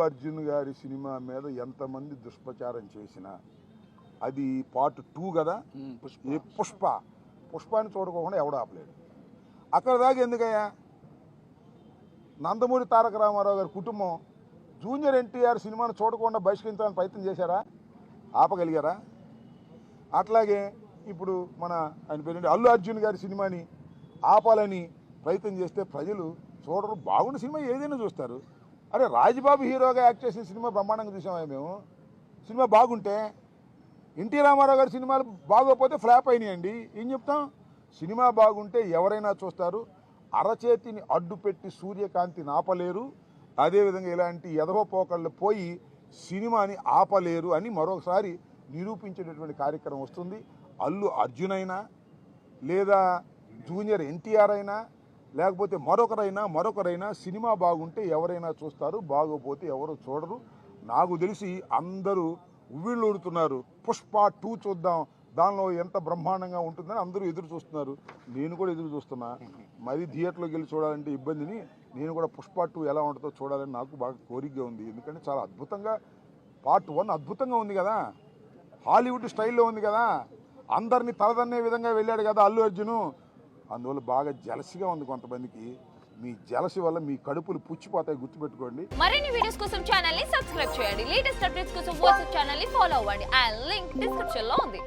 అర్జున్ గారి సినిమా మీద ఎంతమంది దుష్ప్రచారం చేసినా అది పార్ట్ 2 కదా. పుష్పాన్ని చూడకోకుండా ఎవడు ఆపలేడు. అక్కడ దాకా ఎందుకయ్యా? నందమూరి తారక రామారావు గారి కుటుంబం జూనియర్ ఎన్టీఆర్ సినిమాను చూడకుండా బహిష్కరించాలని ప్రయత్నం చేశారా? ఆపగలిగారా? అట్లాగే ఇప్పుడు ఆయన పేరు అల్లు అర్జున్ గారి సినిమాని ఆపాలని ప్రయత్నం చేస్తే ప్రజలు చూడరు. బాగున్న సినిమా ఏదైనా చూస్తారు. అరే రాజబాబు హీరోగా యాక్ట్ చేసిన సినిమా బ్రహ్మాండంగా చూసామా మేము? సినిమా బాగుంటే. ఎన్టీ రామారావు గారి సినిమాలు బాగోకపోతే ఫ్లాప్ అయినాయండి. ఏం చెప్తాం? సినిమా బాగుంటే ఎవరైనా చూస్తారు. అరచేతిని అడ్డుపెట్టి సూర్యకాంతిని ఆపలేరు. అదేవిధంగా ఇలాంటి ఎదవ పోకళ్ళు పోయి సినిమాని ఆపలేరు అని మరొకసారి నిరూపించేటటువంటి కార్యక్రమం వస్తుంది. అల్లు అర్జున్ అయినా లేదా జూనియర్ ఎన్టీఆర్ అయినా లేకపోతే మరొకరైనా సినిమా బాగుంటే ఎవరైనా చూస్తారు, బాగోపోతే ఎవరు చూడరు. నాకు తెలిసి అందరూ ఉవ్విళ్ళూడుతున్నారు. పుష్ప 2 చూద్దాం, దానిలో ఎంత బ్రహ్మాండంగా ఉంటుందని అందరూ ఎదురు చూస్తున్నారు. నేను కూడా ఎదురు చూస్తున్నా. మరి థియేటర్లోకి వెళ్ళి చూడాలంటే ఇబ్బందిని నేను కూడా పుష్ప 2 ఎలా ఉంటుందో చూడాలని నాకు బాగా కోరికగా ఉంది. ఎందుకంటే చాలా అద్భుతంగా పార్ట్ 1 అద్భుతంగా ఉంది కదా, హాలీవుడ్ స్టైల్లో ఉంది కదా, అందరినీ తలదన్నే విధంగా వెళ్ళాడు కదా అల్లు అర్జును. అందువల్ల బాగా జలసిగా ఉంది కొంతమందికి. మీ జలసి వల్ల మీ కడుపులు పుచ్చిపోతాయి, గుర్తుపెట్టుకోండి. మరిన్ని వీడియోస్ కోసం ఛానల్ ని సబ్స్క్రైబ్ చేయండి. లేటెస్ట్ అప్డేట్స్ కోసం వాట్సాప్ ఛానల్ ని ఫాలో అవ్వండి. ఆ లింక్ డిస్క్రిప్షన్ లో ఉంది.